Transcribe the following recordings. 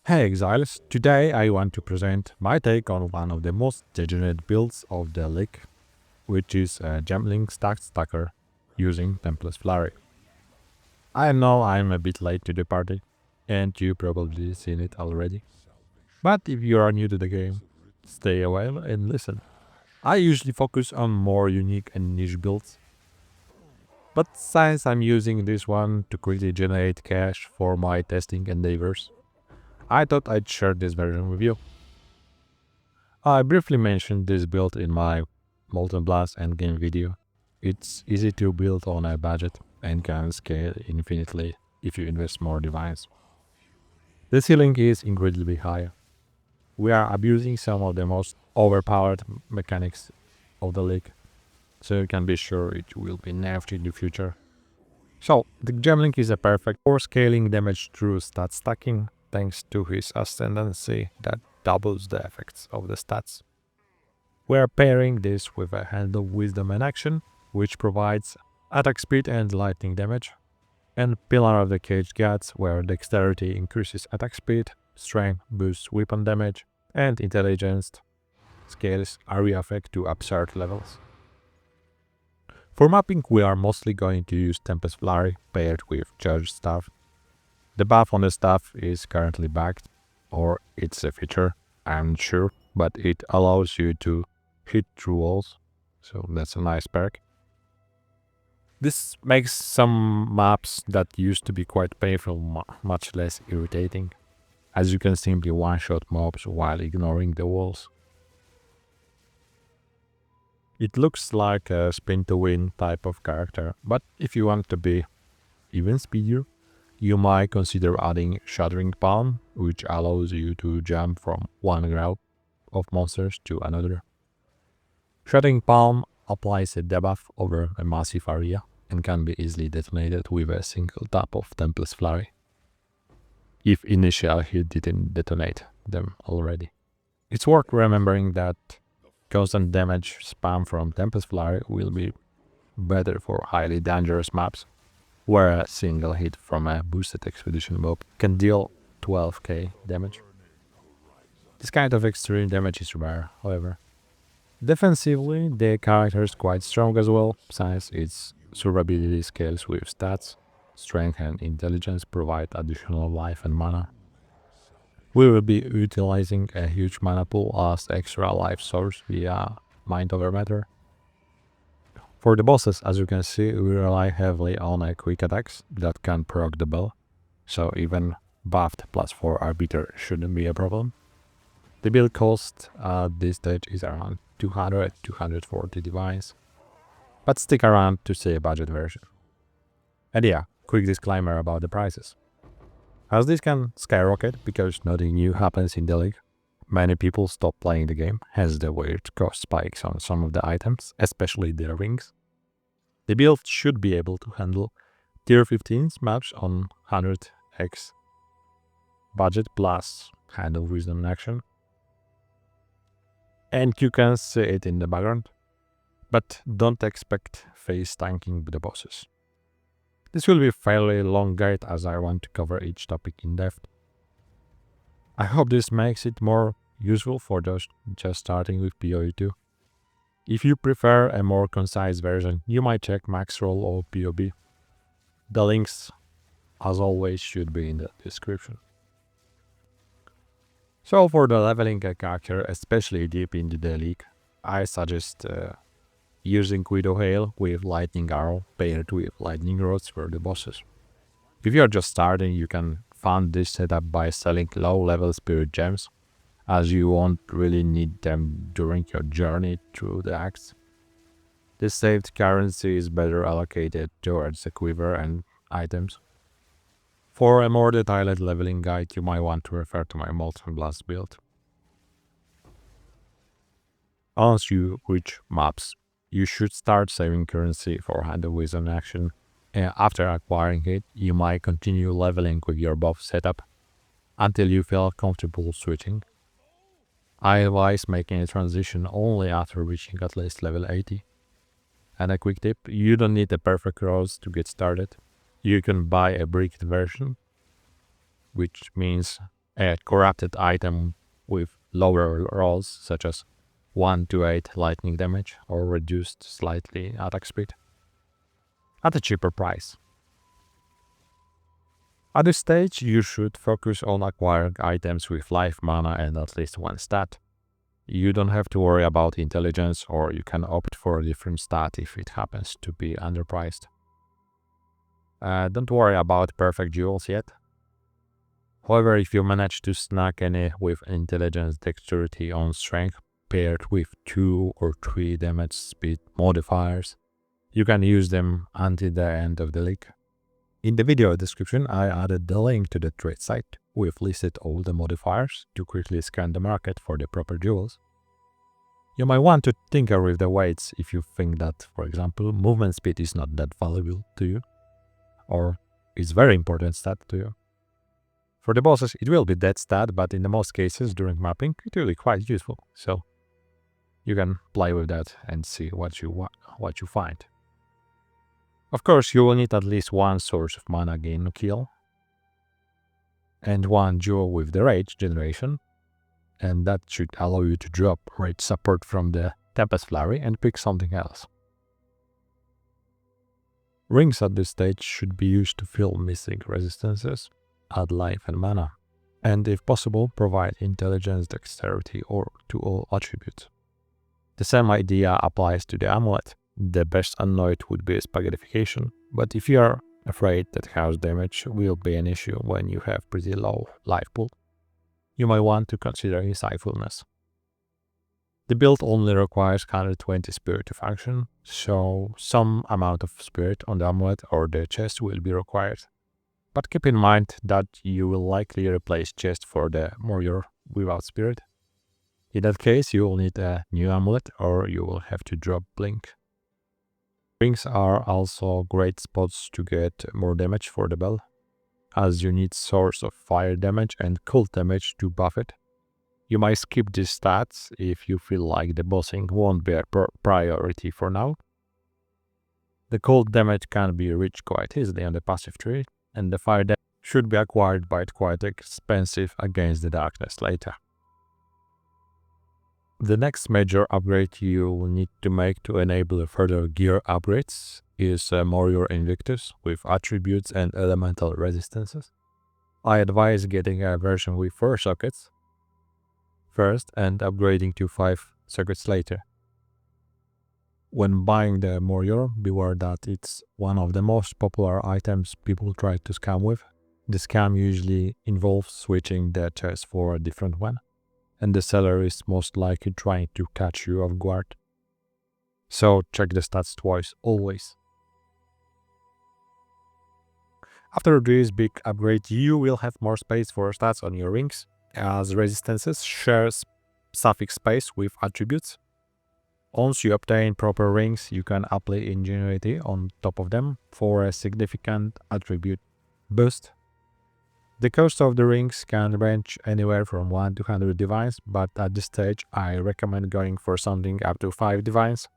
Hey Exiles, today I want to present my take on one of the most degenerate builds of the league, which is a Gemling stack stacker using Tempest Flurry. I know I'm a bit late to the party, and you probably seen it already. But if you are new to the game, stay a while and listen. I usually focus on more unique and niche builds, but since I'm using this one to quickly generate cash for my testing endeavors, I thought I'd share this version with you. I briefly mentioned this build in my Molten Blast endgame video. It's easy to build on a budget and can scale infinitely if you invest more divines. The ceiling is incredibly high. We are abusing some of the most overpowered mechanics of the league, so you can be sure it will be nerfed in the future. So, the Gemling is a perfect for scaling damage through stat stacking thanks to his ascendancy that doubles the effects of the stats. We are pairing this with a Hand of Wisdom and Action, which provides attack speed and lightning damage, and Pillar of the Caged Gods, where Dexterity increases attack speed, Strength boosts weapon damage, and Intelligence scales area effect to absurd levels. For mapping, we are mostly going to use Tempest Flurry paired with Judge Staff. The buff on the staff is currently bugged, or it's a feature, I'm not sure, but it allows you to hit through walls, so that's a nice perk. This makes some maps that used to be quite painful much less irritating, as you can simply one-shot mobs while ignoring the walls. It looks like a spin-to-win type of character, but if you want to be even speedier, you might consider adding Shattering Palm, which allows you to jump from one group of monsters to another. Shattering Palm applies a debuff over a massive area and can be easily detonated with a single tap of Tempest Flurry, if initial hit didn't detonate them already. It's worth remembering that constant damage spam from Tempest Flurry will be better for highly dangerous maps, where a single hit from a boosted expedition mob can deal 12k damage. This kind of extreme damage is rare, however. Defensively, the character is quite strong as well, since its survivability scales with stats, strength and intelligence provide additional life and mana. We will be utilizing a huge mana pool as extra life source via Mind Over Matter. For the bosses, as you can see, we rely heavily on quick attacks that can proc the bell, so even buffed +4 Arbiter shouldn't be a problem. The build cost at this stage is around 200-240 divines, but stick around to see a budget version. And yeah, quick disclaimer about the prices. As this can skyrocket because nothing new happens in the league, many people stop playing the game, hence the weird cost spikes on some of the items, especially the rings. The build should be able to handle tier 15's maps on 100x budget plus Hand of Wisdom in action. And you can see it in the background, but don't expect face tanking with the bosses. This will be a fairly long guide as I want to cover each topic in depth. I hope this makes it more useful for those just starting with PoE2. If you prefer a more concise version, you might check Maxroll or POB. The links, as always, should be in the description. So for the leveling a character, especially deep into the league, I suggest using Widow Hail with Lightning Arrow paired with Lightning Rods for the bosses. If you are just starting, you can fund this setup by selling low-level Spirit Gems, as you won't really need them during your journey through the acts. This saved currency is better allocated towards the quiver and items. For a more detailed leveling guide, you might want to refer to my Molten Blast build. Once you reach maps, you should start saving currency for Hand of Wisdom action, and after acquiring it, you might continue leveling with your buff setup until you feel comfortable switching. I advise making a transition only after reaching at least level 80. And a quick tip, you don't need a perfect rose to get started. You can buy a bricked version, which means A corrupted item with lower rolls, such as 1 to 8 lightning damage or reduced slightly attack speed, at a cheaper price. At this stage, you should focus on acquiring items with life mana and at least one stat. You don't have to worry about intelligence, or you can opt for a different stat if it happens to be underpriced. Don't worry about perfect duels yet. However, if you manage to snag any with intelligence, dexterity on strength paired with 2 or 3 damage speed modifiers, you can use them until the end of the league. In the video description, I added the link to the trade site. We've listed all the modifiers to quickly scan the market for the proper duels. You might want to tinker with the weights if you think that, for example, movement speed is not that valuable to you, or is very important stat to you. For the bosses, it will be that stat, but in the most cases during mapping, it will be quite useful. So you can play with that and see what you find. Of course, you will need at least one source of mana gain kill, and one duel with the rage generation, and that should allow you to drop rage support from the Tempest Flurry and pick something else. Rings at this stage should be used to fill missing resistances, add life and mana, and if possible provide intelligence, dexterity or to all attributes. The same idea applies to the amulet. The best Annoit would be spaghettification, but if you are afraid that house damage will be an issue when you have pretty low life pool, you might want to consider insightfulness. The build only requires 120 spirit to function, so some amount of spirit on the amulet or the chest will be required. But keep in mind that you will likely replace chest for the Morior without spirit. In that case, you will need a new amulet or you will have to drop blink. Rings are also great spots to get more damage for the bell, as you need source of fire damage and cold damage to buff it. You might skip these stats if you feel like the bossing won't be a priority for now. The cold damage can be reached quite easily on the passive tree, and the fire damage should be acquired, but quite expensive against the darkness later. The next major upgrade you will need to make to enable further gear upgrades is Morior Invictus with attributes and elemental resistances. I advise getting a version with 4 sockets first and upgrading to 5 sockets later. When buying the Morior, beware that it's one of the most popular items people try to scam with. The scam usually involves switching the chest for a different one, and the seller is most likely trying to catch you off guard. So check the stats twice, always. After this big upgrade, you will have more space for stats on your rings, as resistances share suffix space with attributes. Once you obtain proper rings, you can apply Ingenuity on top of them for a significant attribute boost. The cost of the rings can range anywhere from 1 to 100 divines, but at this stage I recommend going for something up to 5 divines.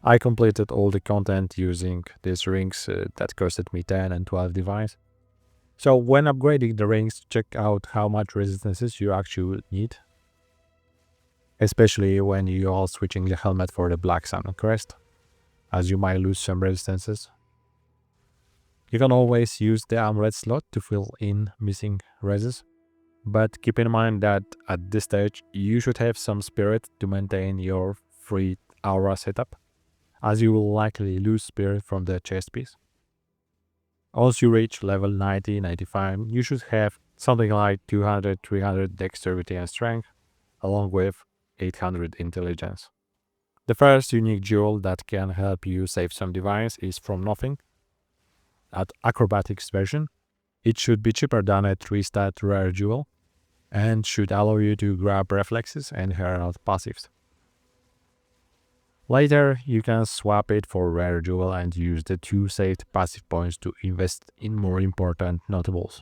I completed all the content using these rings that costed me 10 and 12 divines. So when upgrading the rings, check out how much resistances you actually need, especially when you are switching the helmet for the Black Sun crest, as you might lose some resistances. You can always use the amulet slot to fill in missing reses, but keep in mind that at this stage you should have some spirit to maintain your free aura setup, as you will likely lose spirit from the chest piece. Once you reach level 90-95, you should have something like 200-300 dexterity and strength, along with 800 intelligence. The first unique jewel that can help you save some divines is from nothing. At Acrobatics version, it should be cheaper than a 3-stat rare jewel, and should allow you to grab reflexes and herald passives. Later, you can swap it for rare jewel and use the 2 saved passive points to invest in more important notables.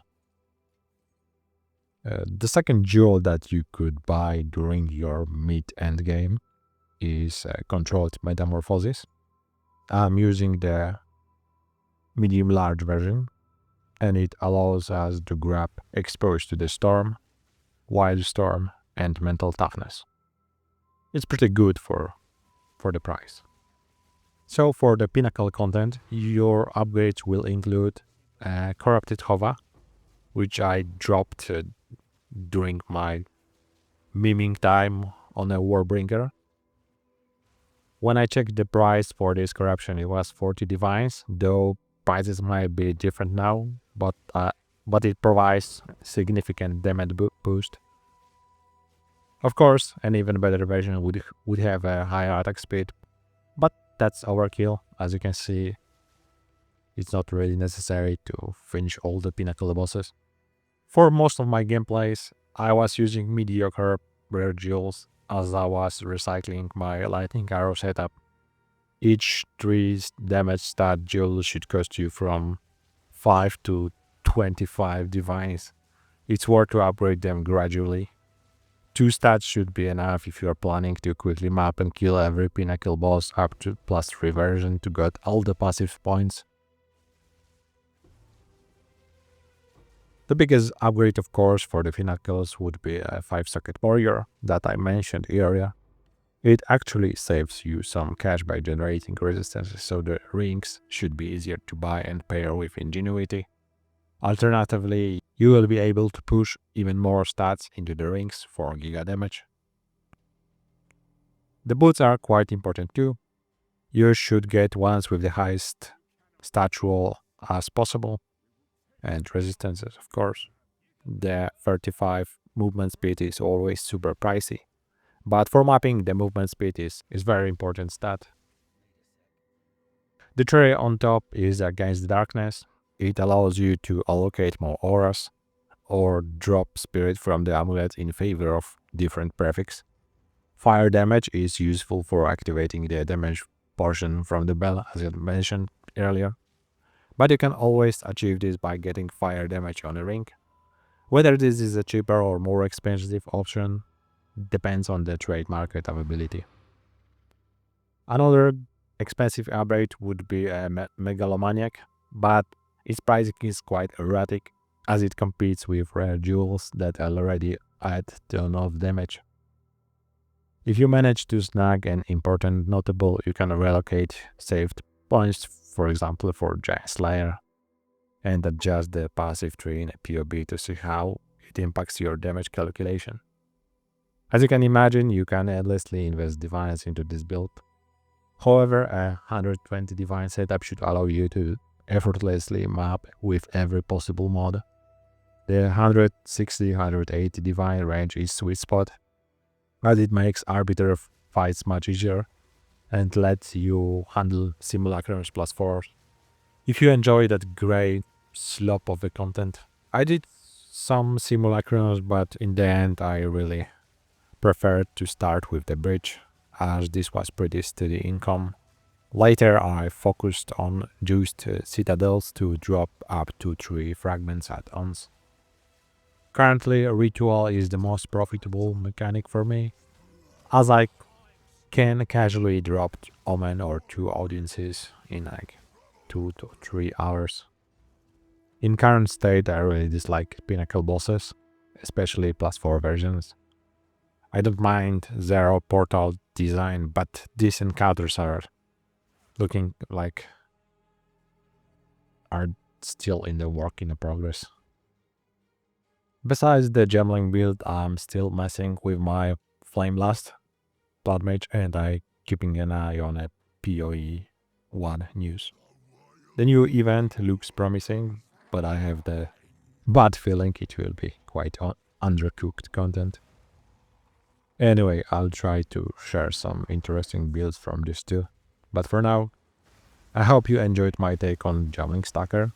The second jewel that you could buy during your mid endgame is Controlled Metamorphosis. I'm using the medium-large version, and it allows us to grab Exposed to the Storm, Wildstorm, and Mental Toughness. It's pretty good for the price. So for the Pinnacle content, your upgrades will include Corrupted HoWA, which I dropped during my miming time on a Warbringer. When I checked the price for this corruption, it was 40 divines, though prices might be different now, but it provides significant damage boost. Of course, an even better version would have a higher attack speed, but that's overkill. As you can see, it's not really necessary to finish all the Pinnacle bosses. For most of my gameplays, I was using mediocre rare jewels as I was recycling my lightning arrow setup. Each 3 damage stat jewel should cost you from 5 to 25 divines. It's worth to upgrade them gradually. 2 stats should be enough if you are planning to quickly map and kill every Pinnacle boss up to +3 version to get all the passive points. The biggest upgrade, of course, for the Pinnacles would be a 5-socket Morior that I mentioned earlier. It actually saves you some cash by generating resistances, so the rings should be easier to buy and pair with Ingenuity. Alternatively, you will be able to push even more stats into the rings for giga damage. The boots are quite important too. You should get ones with the highest stat roll as possible, and resistances, of course. The 35 movement speed is always super pricey, but for mapping, the movement speed is very important stat. The cherry on top is Against the Darkness. It allows you to allocate more auras or drop spirit from the amulet in favor of different prefix. Fire damage is useful for activating the damage portion from the bell, as I mentioned earlier. But you can always achieve this by getting fire damage on a ring. Whether this is a cheaper or more expensive option depends on the trade market availability. Another expensive upgrade would be a Megalomaniac, but its pricing is quite erratic as it competes with rare jewels that already add a ton of damage. If you manage to snag an important notable, you can relocate saved points, for example for Giant Slayer, and adjust the passive tree in a PoB to see how it impacts your damage calculation. As you can imagine, you can endlessly invest divines into this build. However, a 120 divine setup should allow you to effortlessly map with every possible mod. The 160-180 divine range is sweet spot, as it makes Arbiter fights much easier and lets you handle Simulacrums +4. If you enjoy that grey slop of the content, I did some Simulacrums, but in the end I really preferred to start with the bridge, as this was pretty steady income. Later I focused on juiced citadels to drop up to 3 fragments at once. Currently, Ritual is the most profitable mechanic for me, as I can casually drop Omen or 2 audiences in like 2 to 3 hours. In current state, I really dislike Pinnacle bosses, especially +4 versions. I don't mind Zero Portal design, but these encounters are looking like are still in the work in progress. Besides the Gemling build, I'm still messing with my Flamelast Blood Mage, and I keeping an eye on a PoE 1 news. The new event looks promising, but I have the bad feeling it will be quite undercooked content. Anyway, I'll try to share some interesting builds from this too. But for now, I hope you enjoyed my take on Gemling Stacker.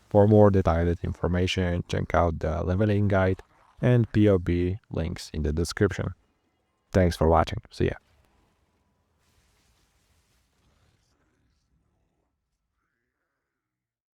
For more detailed information, check out the leveling guide and PoB links in the description. Thanks for watching. See ya.